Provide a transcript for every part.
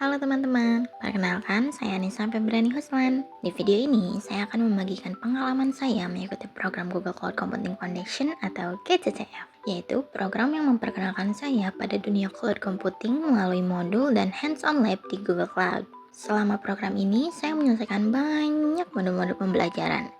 Halo teman-teman, perkenalkan saya Anissa Febriani Husman. Di video ini, saya akan membagikan pengalaman saya mengikuti program Google Cloud Computing Foundation atau GCCF, yaitu program yang memperkenalkan saya pada dunia cloud computing melalui modul dan hands-on lab di Google Cloud. Selama program ini, saya menyelesaikan banyak modul-modul pembelajaran.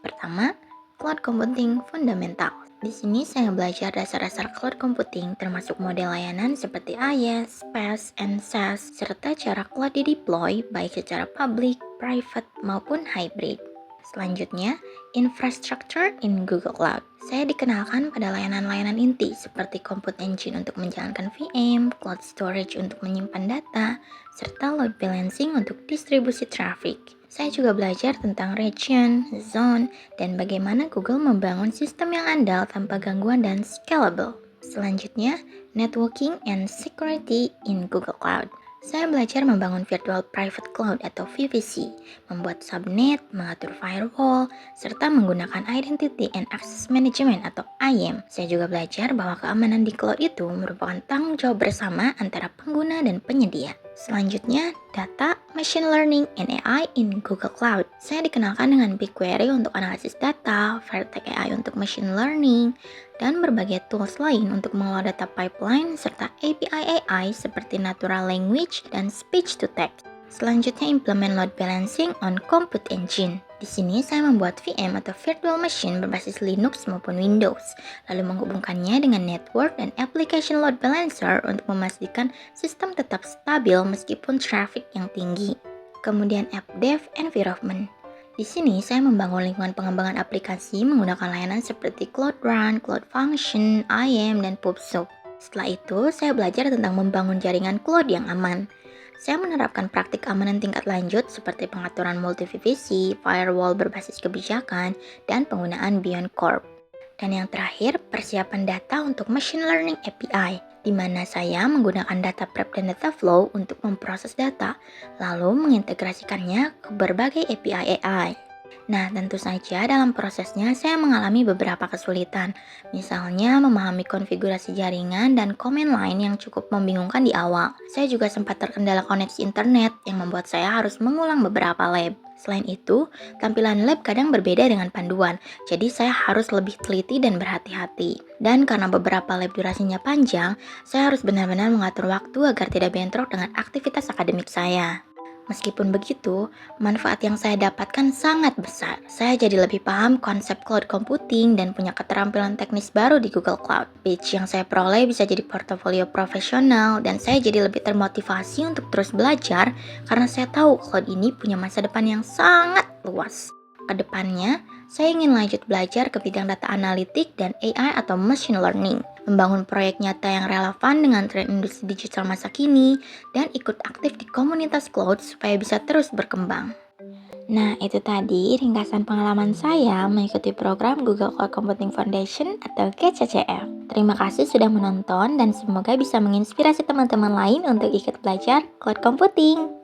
Pertama, Cloud Computing Fundamental. Di sini saya belajar dasar-dasar cloud computing termasuk model layanan seperti IaaS, PaaS, and SaaS, serta cara cloud dideploy baik secara public, private, maupun hybrid. Selanjutnya, Infrastructure in Google Cloud. Saya dikenalkan pada layanan-layanan inti seperti Compute Engine untuk menjalankan VM, Cloud Storage untuk menyimpan data, serta Load Balancing untuk distribusi traffic. Saya juga belajar tentang region, zone, dan bagaimana Google membangun sistem yang andal tanpa gangguan dan scalable. Selanjutnya, Networking and Security in Google Cloud. Saya belajar membangun Virtual Private Cloud atau VPC, membuat subnet, mengatur firewall, serta menggunakan Identity and Access Management atau IAM. Saya juga belajar bahwa keamanan di cloud itu merupakan tanggung jawab bersama antara pengguna dan penyedia. Selanjutnya, Data, Machine Learning, and AI in Google Cloud. Saya dikenalkan dengan BigQuery untuk analisis data, Vertex AI untuk machine learning, dan berbagai tools lain untuk mengelola data pipeline serta API AI seperti Natural Language dan Speech to Text. Selanjutnya, implement load balancing on Compute Engine. Di sini saya membuat VM atau virtual machine berbasis Linux maupun Windows, lalu menghubungkannya dengan network dan application load balancer untuk memastikan sistem tetap stabil meskipun traffic yang tinggi. Kemudian App Dev Environment. Di sini saya membangun lingkungan pengembangan aplikasi menggunakan layanan seperti Cloud Run, Cloud Function, IAM, dan PubSub. Setelah itu, saya belajar tentang membangun jaringan cloud yang aman. Saya menerapkan praktik keamanan tingkat lanjut seperti pengaturan multi-VPC, firewall berbasis kebijakan, dan penggunaan Beyond Corp. Dan yang terakhir, persiapan data untuk Machine Learning API, di mana saya menggunakan data prep dan data flow untuk memproses data, lalu mengintegrasikannya ke berbagai API AI. Nah, tentu saja dalam prosesnya saya mengalami beberapa kesulitan, misalnya memahami konfigurasi jaringan dan command line yang cukup membingungkan di awal. Saya juga sempat terkendala koneksi internet yang membuat saya harus mengulang beberapa lab. Selain itu, tampilan lab kadang berbeda dengan panduan, jadi saya harus lebih teliti dan berhati-hati. Dan karena beberapa lab durasinya panjang, saya harus benar-benar mengatur waktu agar tidak bentrok dengan aktivitas akademik saya. Meskipun begitu, manfaat yang saya dapatkan sangat besar. Saya jadi lebih paham konsep cloud computing dan punya keterampilan teknis baru di Google Cloud. Badge yang saya peroleh bisa jadi portofolio profesional dan saya jadi lebih termotivasi untuk terus belajar karena saya tahu cloud ini punya masa depan yang sangat luas. Kedepannya, saya ingin lanjut belajar ke bidang data analitik dan AI atau machine learning, membangun proyek nyata yang relevan dengan tren industri digital masa kini, dan ikut aktif di komunitas cloud supaya bisa terus berkembang. Nah, itu tadi ringkasan pengalaman saya mengikuti program Google Cloud Computing Foundation atau GCCF. Terima kasih sudah menonton dan semoga bisa menginspirasi teman-teman lain untuk ikut belajar cloud computing.